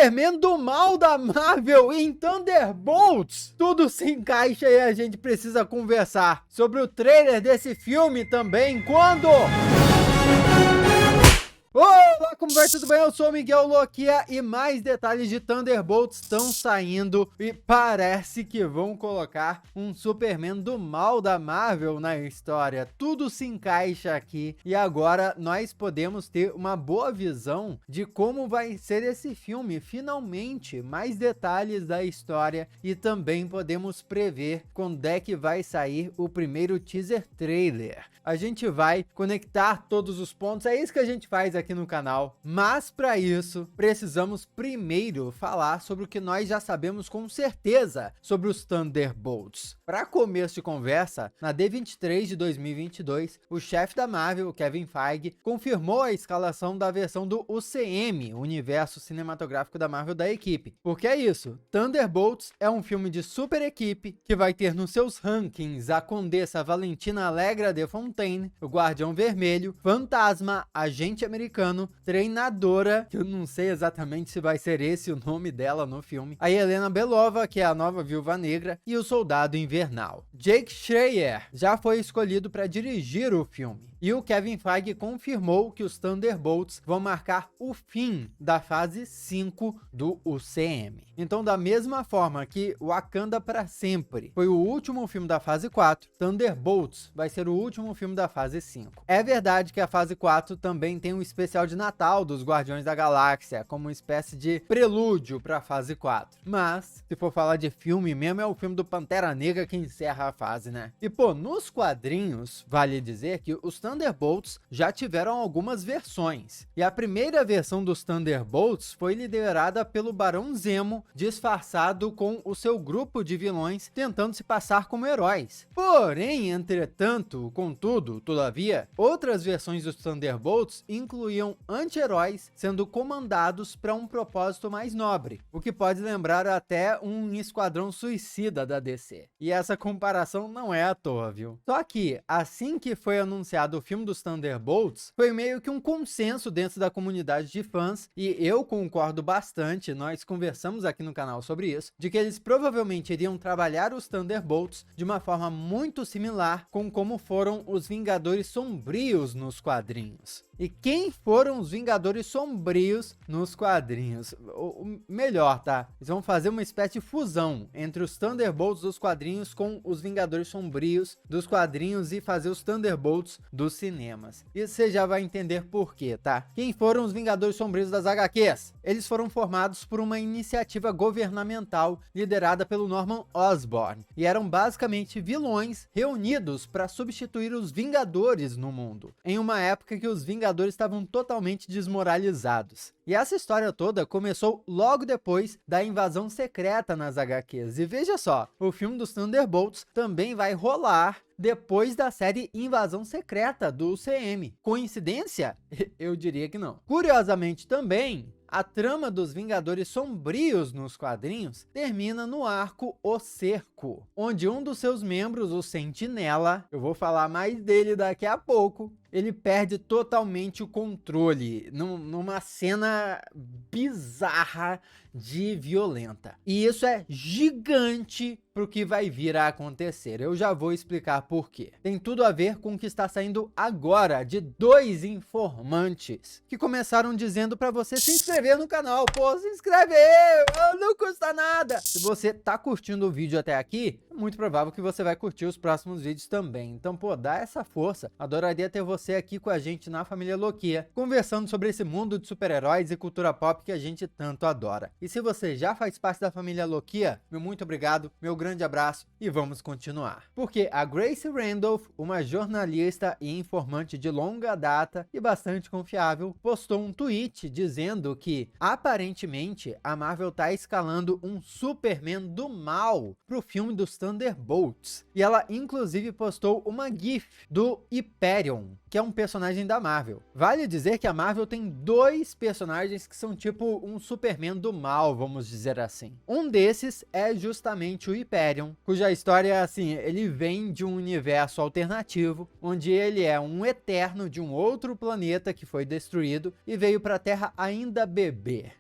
Superman do mal da Marvel em Thunderbolts. Tudo se encaixa e a gente precisa conversar sobre o trailer desse filme também. Quando? Olá, como vai? Tudo bem? Eu sou o Miguel Loquia e mais detalhes de Thunderbolts estão saindo e parece que vão colocar um Superman do mal da Marvel na história. Tudo se encaixa aqui e agora nós podemos ter uma boa visão de como vai ser esse filme. Finalmente, mais detalhes da história e também podemos prever quando é que vai sair o primeiro teaser trailer. A gente vai conectar todos os pontos, é isso que a gente faz aqui no canal, mas para isso precisamos primeiro falar sobre o que nós já sabemos com certeza sobre os Thunderbolts. Para começo de conversa, na D23 de 2022, o chefe da Marvel, Kevin Feige, confirmou a escalação da versão do UCM, o universo cinematográfico da Marvel da equipe. Porque é isso, Thunderbolts é um filme de super equipe que vai ter nos seus rankings a Condessa Valentina Allegra de Fontaine, o Guardião Vermelho, Fantasma, Agente Americano, Treinadora, que eu não sei exatamente se vai ser esse o nome dela no filme, a Helena Belova, que é a nova Viúva Negra, e o Soldado Invernal. Jake Schreier já foi escolhido para dirigir o filme. E o Kevin Feige confirmou que os Thunderbolts vão marcar o fim da fase 5 do UCM. Então, da mesma forma que Wakanda para Sempre foi o último filme da fase 4, Thunderbolts vai ser o último filme da fase 5. É verdade que a fase 4 também tem um especial de Natal dos Guardiões da Galáxia, como uma espécie de prelúdio para a fase 4. Mas, se for falar de filme mesmo, é o filme do Pantera Negra que encerra a fase, né? E pô, nos quadrinhos, vale dizer que os Thunderbolts já tiveram algumas versões. E a primeira versão dos Thunderbolts foi liderada pelo Barão Zemo, disfarçado com o seu grupo de vilões, tentando se passar como heróis. Porém, entretanto, contudo, todavia, outras versões dos Thunderbolts incluíam anti-heróis sendo comandados para um propósito mais nobre, o que pode lembrar até um Esquadrão Suicida da DC. E essa comparação não é à toa, viu? Só que, assim que foi anunciado o filme dos Thunderbolts, foi meio que um consenso dentro da comunidade de fãs, e eu concordo bastante, nós conversamos aqui no canal sobre isso, de que eles provavelmente iriam trabalhar os Thunderbolts de uma forma muito similar com como foram os Vingadores Sombrios nos quadrinhos. E quem foram os Vingadores Sombrios nos quadrinhos? O melhor, tá? Eles vão fazer uma espécie de fusão entre os Thunderbolts dos quadrinhos com os Vingadores Sombrios dos quadrinhos e fazer os Thunderbolts dos cinemas. E você já vai entender por quê, tá? Quem foram os Vingadores Sombrios das HQs? Eles foram formados por uma iniciativa governamental liderada pelo Norman Osborn e eram basicamente vilões reunidos para substituir os Vingadores no mundo, em uma época que os Vingadores estavam totalmente desmoralizados. E essa história toda começou logo depois da invasão secreta nas HQs. E veja só, o filme dos Thunderbolts também vai rolar depois da série Invasão Secreta do UCM. Coincidência? Eu diria que não. Curiosamente também, a trama dos Vingadores Sombrios nos quadrinhos termina no arco O Cerco, onde um dos seus membros, o Sentinela, eu vou falar mais dele daqui a pouco, ele perde totalmente o controle numa cena bizarra de violenta. E isso é gigante pro que vai vir a acontecer. Eu já vou explicar por quê. Tem tudo a ver com o que está saindo agora de dois informantes que começaram dizendo para você se inscrever no canal. Pô, se inscreve aí, não custa nada. Se você tá curtindo o vídeo até aqui, é muito provável que você vai curtir os próximos vídeos também. Então, pô, dá essa força. Adoraria ter você aqui com a gente na família Loquia, conversando sobre esse mundo de super-heróis e cultura pop que a gente tanto adora. E se você já faz parte da família Loquia, meu muito obrigado, meu grande abraço e vamos continuar. Porque a Grace Randolph, uma jornalista e informante de longa data e bastante confiável, postou um tweet dizendo que, aparentemente, a Marvel tá escalando um Superman do mal pro filme dos Thunderbolts. E ela, inclusive, postou uma GIF do Hyperion, que é um personagem da Marvel. Vale dizer que a Marvel tem dois personagens que são tipo um Superman do mal, vamos dizer assim. Um desses é justamente o Hyperion, cuja história, assim, ele vem de um universo alternativo, onde ele é um eterno de um outro planeta que foi destruído e veio para a Terra ainda bebê.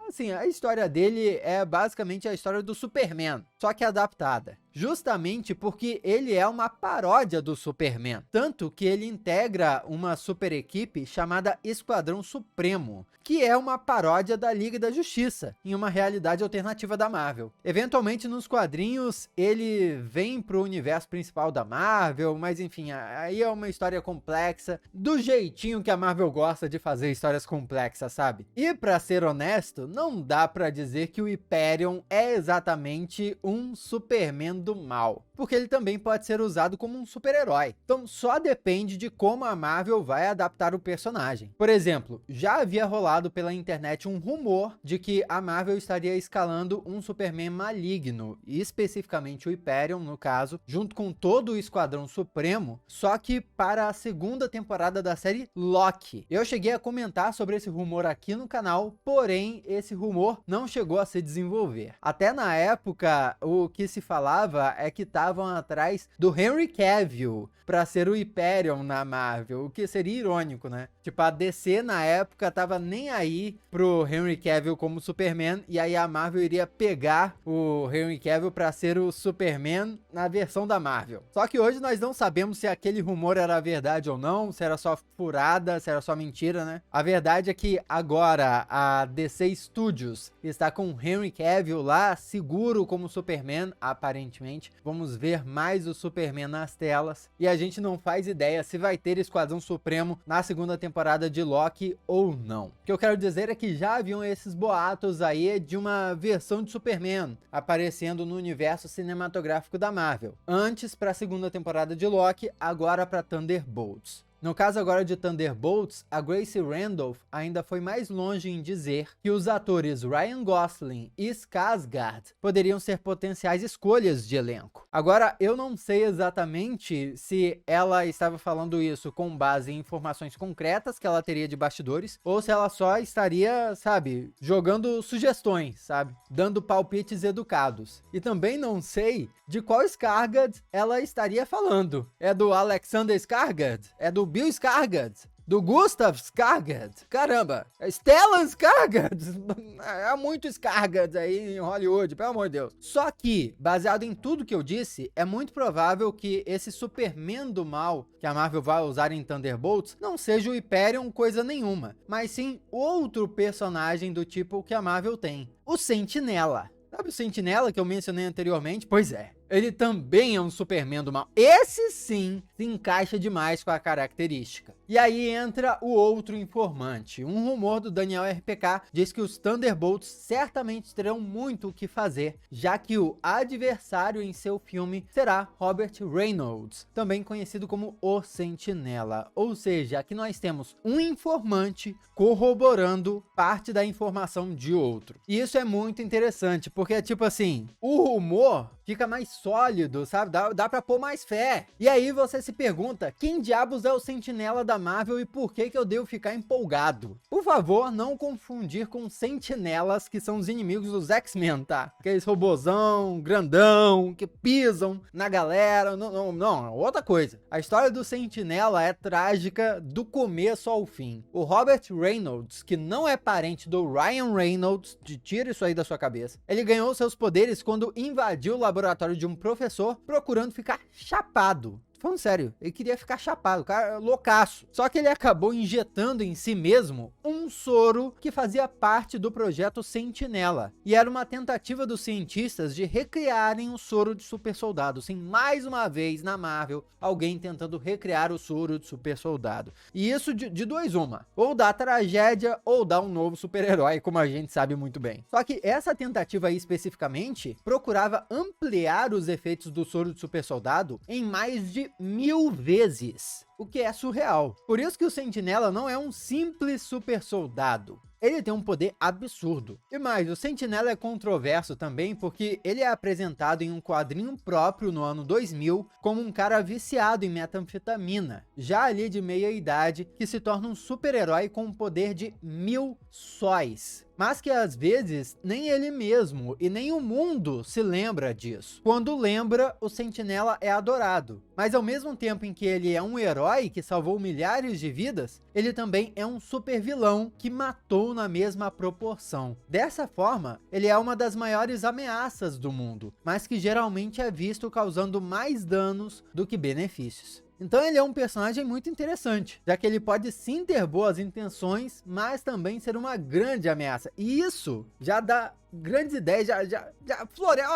Assim, a história dele é basicamente a história do Superman, só que adaptada. Justamente porque ele é uma paródia do Superman. Tanto que ele integra uma super equipe chamada Esquadrão Supremo, que é uma paródia da Liga da Justiça, em uma realidade alternativa da Marvel. Eventualmente, nos quadrinhos, ele vem pro universo principal da Marvel, mas enfim, aí é uma história complexa, do jeitinho que a Marvel gosta de fazer histórias complexas, sabe? E pra ser honesto, não dá pra dizer que o Hyperion é exatamente um Superman do mal, porque ele também pode ser usado como um super-herói. Então só depende de como a Marvel vai adaptar o personagem. Por exemplo, já havia rolado pela internet um rumor de que a Marvel estaria escalando um Superman maligno, e especificamente o Hyperion, no caso, junto com todo o Esquadrão Supremo, só que para a segunda temporada da série Loki. Eu cheguei a comentar sobre esse rumor aqui no canal, porém esse rumor não chegou a se desenvolver. Até na época, o que se falava é que estavam atrás do Henry Cavill para ser o Hyperion na Marvel, o que seria irônico, né? Tipo, a DC na época tava nem aí pro Henry Cavill como Superman, e aí a Marvel iria pegar o Henry Cavill para ser o Superman na versão da Marvel. Só que hoje nós não sabemos se aquele rumor era verdade ou não, se era só furada, se era só mentira, né? A verdade é que agora a DC Studios está com o Henry Cavill lá, seguro como Superman, aparentemente. Vamos ver mais o Superman nas telas. E a gente não faz ideia se vai ter Esquadrão Supremo na segunda temporada de Loki ou não. O que eu quero dizer é que já haviam esses boatos aí de uma versão de Superman aparecendo no universo cinematográfico da Marvel. Antes para a segunda temporada de Loki, agora para Thunderbolts. No caso agora de Thunderbolts, a Grace Randolph ainda foi mais longe em dizer que os atores Ryan Gosling e Skarsgård poderiam ser potenciais escolhas de elenco. Agora, eu não sei exatamente se ela estava falando isso com base em informações concretas que ela teria de bastidores, ou se ela só estaria, sabe, jogando sugestões, sabe, dando palpites educados. E também não sei de qual Skarsgård ela estaria falando. É do Alexander Skarsgård? É do Bill Skarsgård? Do Gustav Skarsgård? Caramba, Stellan Skarsgård? Há muito Skarsgård aí em Hollywood, pelo amor de Deus. Só que, baseado em tudo que eu disse, é muito provável que esse Superman do mal que a Marvel vai usar em Thunderbolts não seja o Hyperion coisa nenhuma, mas sim outro personagem do tipo que a Marvel tem, o Sentinela. Sabe o Sentinela que eu mencionei anteriormente? Pois é. Ele também é um Superman do mal. Esse sim se encaixa demais com a característica. E aí entra o outro informante. Um rumor do Daniel RPK diz que os Thunderbolts certamente terão muito o que fazer, já que o adversário em seu filme será Robert Reynolds, também conhecido como o Sentinela. Ou seja, aqui nós temos um informante corroborando parte da informação de outro. E isso é muito interessante, porque é tipo assim, o rumor fica mais sólido, sabe? Dá pra pôr mais fé. E aí você se pergunta, quem diabos é o Sentinela da Marvel e por que eu devo ficar empolgado? Por favor, não confundir com sentinelas, que são os inimigos dos X-Men, tá? Aqueles robozão, grandão, que pisam na galera. Não, outra coisa. A história do Sentinela é trágica do começo ao fim. O Robert Reynolds, que não é parente do Ryan Reynolds, tira isso aí da sua cabeça, ele ganhou seus poderes quando invadiu o laboratório de um professor procurando ficar chapado. Falando sério, ele queria ficar chapado, cara loucaço. Só que ele acabou injetando em si mesmo um soro que fazia parte do projeto Sentinela. E era uma tentativa dos cientistas de recriarem o soro de super soldado. Sim, mais uma vez na Marvel, alguém tentando recriar o soro de super soldado. E isso de duas uma. Ou dá tragédia, ou dá um novo super-herói, como a gente sabe muito bem. Só que essa tentativa aí especificamente procurava ampliar os efeitos do soro de super soldado em mais de 1000 vezes, o que é surreal. Por isso que o Sentinela não é um simples super soldado. Ele tem um poder absurdo. E mais, o Sentinela é controverso também porque ele é apresentado em um quadrinho próprio no ano 2000 como um cara viciado em metanfetamina, já ali de meia idade, que se torna um super-herói com um poder de 1000 sóis. mas que às vezes nem ele mesmo e nem o mundo se lembra disso. Quando lembra, o Sentinela é adorado, mas ao mesmo tempo em que ele é um herói que salvou milhares de vidas, ele também é um super vilão que matou na mesma proporção. Dessa forma, ele é uma das maiores ameaças do mundo, mas que geralmente é visto causando mais danos do que benefícios. Então ele é um personagem muito interessante, já que ele pode sim ter boas intenções, mas também ser uma grande ameaça. E isso já dá grandes ideias, já floreia.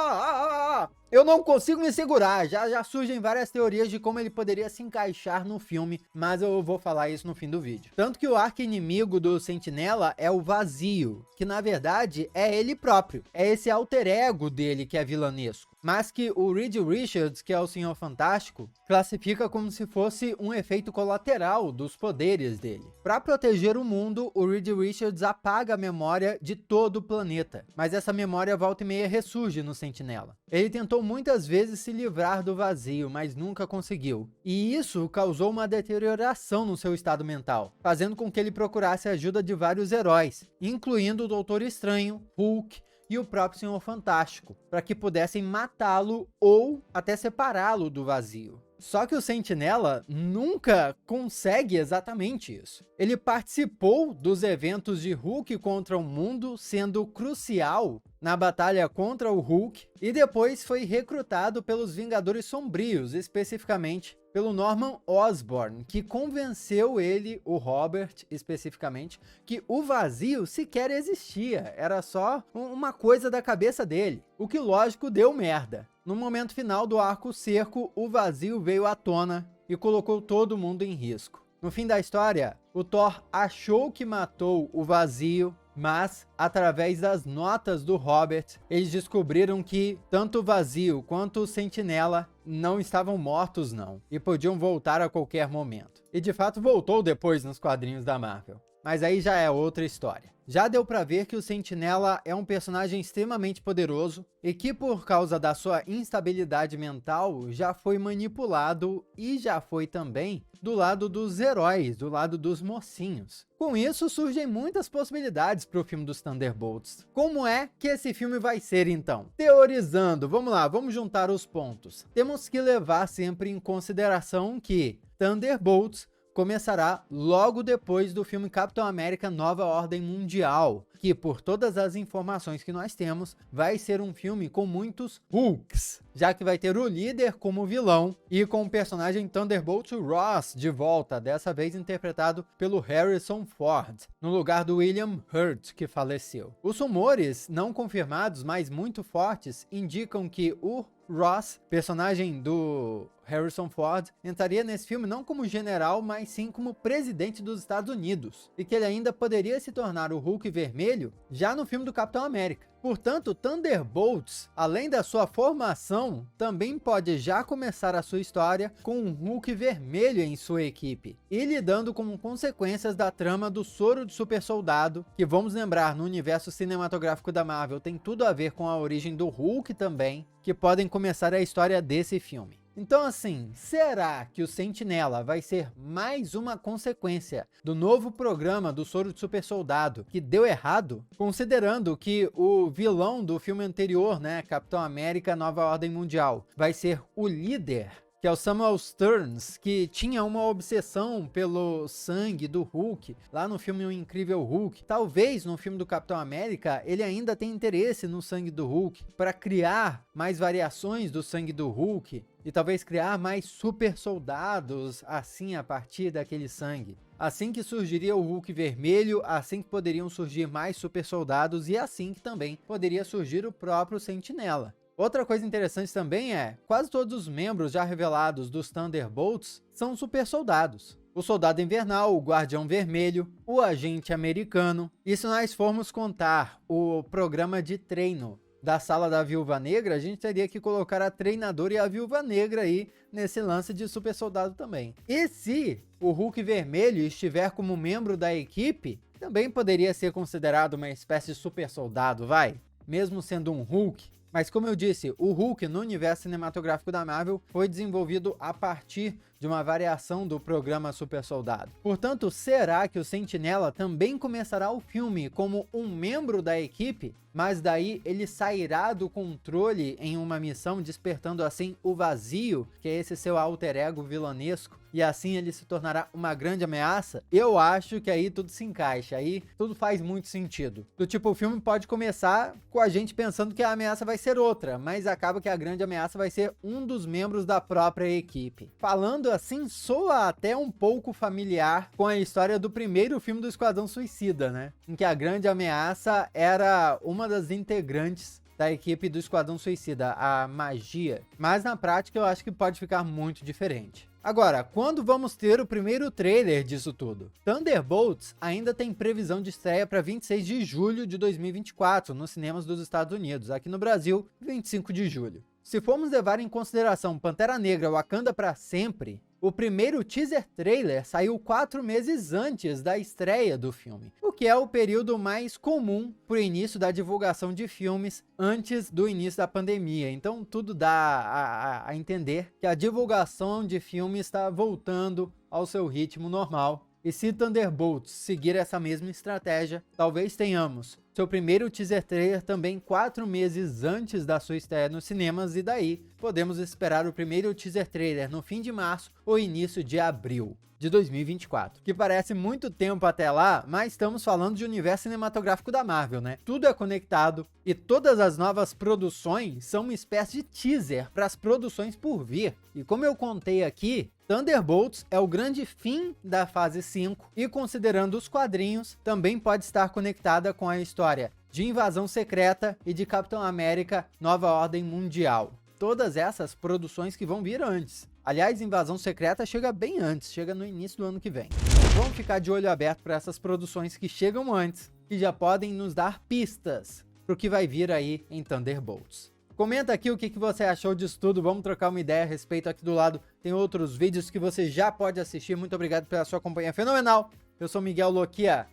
Eu não consigo me segurar, já surgem várias teorias de como ele poderia se encaixar no filme, mas eu vou falar isso no fim do vídeo. Tanto que o arqui-inimigo do Sentinela é o Vazio, que na verdade é ele próprio, é esse alter ego dele que é vilanesco, mas que o Reed Richards, que é o Senhor Fantástico, classifica como se fosse um efeito colateral dos poderes dele. Para proteger o mundo, o Reed Richards apaga a memória de todo o planeta, mas essa memória volta e meia ressurge no Sentinela. Ele tentou muitas vezes se livrar do Vazio, mas nunca conseguiu. E isso causou uma deterioração no seu estado mental, fazendo com que ele procurasse a ajuda de vários heróis, incluindo o Doutor Estranho, Hulk e o próprio Senhor Fantástico, para que pudessem matá-lo ou até separá-lo do Vazio. Só que o Sentinela nunca consegue exatamente isso. Ele participou dos eventos de Hulk contra o mundo, sendo crucial na batalha contra o Hulk, e depois foi recrutado pelos Vingadores Sombrios, especificamente pelo Norman Osborn, que convenceu ele, o Robert especificamente, que o Vazio sequer existia, era só uma coisa da cabeça dele, o que lógico deu merda. No momento final do arco Cerco, o Vazio veio à tona e colocou todo mundo em risco. No fim da história, o Thor achou que matou o Vazio, mas, através das notas do Robert, eles descobriram que tanto o Vazio quanto o Sentinela não estavam mortos não, e podiam voltar a qualquer momento. E de fato voltou depois nos quadrinhos da Marvel. Mas aí já é outra história. Já deu pra ver que o Sentinela é um personagem extremamente poderoso e que, por causa da sua instabilidade mental, já foi manipulado e já foi também do lado dos heróis, do lado dos mocinhos. Com isso, surgem muitas possibilidades para o filme dos Thunderbolts. Como é que esse filme vai ser, então? Teorizando, vamos lá, vamos juntar os pontos. Temos que levar sempre em consideração que Thunderbolts começará logo depois do filme Capitão América Nova Ordem Mundial, que, por todas as informações que nós temos, vai ser um filme com muitos Hulks, já que vai ter o líder como vilão e com o personagem Thunderbolt Ross de volta, dessa vez interpretado pelo Harrison Ford, no lugar do William Hurt, que faleceu. Os rumores não confirmados, mas muito fortes, indicam que o Ross, personagem do Harrison Ford, entraria nesse filme não como general, mas sim como presidente dos Estados Unidos, e que ele ainda poderia se tornar o Hulk vermelho já no filme do Capitão América. Portanto, Thunderbolts, além da sua formação, também pode já começar a sua história com um Hulk vermelho em sua equipe, e lidando com consequências da trama do soro de super soldado, que vamos lembrar no universo cinematográfico da Marvel tem tudo a ver com a origem do Hulk também, que podem começar a história desse filme. Então assim, será que o Sentinela vai ser mais uma consequência do novo programa do soro de super soldado que deu errado? Considerando que o vilão do filme anterior, né, Capitão América Nova Ordem Mundial, vai ser o líder, que é o Samuel Stearns, que tinha uma obsessão pelo sangue do Hulk, lá no filme O Incrível Hulk. Talvez no filme do Capitão América ele ainda tenha interesse no sangue do Hulk, para criar mais variações do sangue do Hulk, e talvez criar mais super soldados, assim, a partir daquele sangue. Assim que surgiria o Hulk vermelho, assim que poderiam surgir mais super soldados, e assim que também poderia surgir o próprio Sentinela. Outra coisa interessante também é, quase todos os membros já revelados dos Thunderbolts são super soldados. O Soldado Invernal, o Guardião Vermelho, o Agente Americano, e se nós formos contar o programa de treino da Sala da Viúva Negra, a gente teria que colocar a Treinadora e a Viúva Negra aí nesse lance de super soldado também. E se o Hulk Vermelho estiver como membro da equipe, também poderia ser considerado uma espécie de super soldado, vai? Mesmo sendo um Hulk. Mas como eu disse, o Hulk no universo cinematográfico da Marvel foi desenvolvido a partir de uma variação do programa Super Soldado. Portanto, será que o Sentinela também começará o filme como um membro da equipe, mas daí ele sairá do controle em uma missão, despertando assim o Vazio, que é esse seu alter ego vilanesco, e assim ele se tornará uma grande ameaça? Eu acho que aí tudo se encaixa, aí tudo faz muito sentido. Do tipo, o filme pode começar com a gente pensando que a ameaça vai ser outra, mas acaba que a grande ameaça vai ser um dos membros da própria equipe. Falando assim, soa até um pouco familiar com a história do primeiro filme do Esquadrão Suicida, né? Em que a grande ameaça era uma das integrantes da equipe do Esquadrão Suicida, a Magia. Mas na prática eu acho que pode ficar muito diferente. Agora, quando vamos ter o primeiro trailer disso tudo? Thunderbolts ainda tem previsão de estreia para 26 de julho de 2024 nos cinemas dos Estados Unidos. Aqui no Brasil, 25 de julho. Se formos levar em consideração Pantera Negra Wakanda para sempre, o primeiro teaser trailer saiu 4 meses antes da estreia do filme, o que é o período mais comum para o início da divulgação de filmes antes do início da pandemia. Então tudo dá a entender que a divulgação de filmes está voltando ao seu ritmo normal. E se Thunderbolts seguir essa mesma estratégia, talvez tenhamos seu primeiro teaser trailer também 4 meses antes da sua estreia nos cinemas, e daí podemos esperar o primeiro teaser trailer no fim de março ou início de abril de 2024, que parece muito tempo até lá, mas estamos falando de universo cinematográfico da Marvel, né? Tudo é conectado e todas as novas produções são uma espécie de teaser para as produções por vir. E como eu contei aqui, Thunderbolts é o grande fim da fase 5 e, considerando os quadrinhos, também pode estar conectada com a história de Invasão Secreta e de Capitão América Nova Ordem Mundial. Todas essas produções que vão vir antes. Aliás, Invasão Secreta chega bem antes, chega no início do ano que vem. Vamos ficar de olho aberto para essas produções que chegam antes, que já podem nos dar pistas para o que vai vir aí em Thunderbolts. Comenta aqui o que você achou disso tudo, vamos trocar uma ideia a respeito. Aqui do lado tem outros vídeos que você já pode assistir. Muito obrigado pela sua companhia fenomenal. Eu sou Miguel Loquia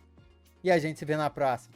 e a gente se vê na próxima.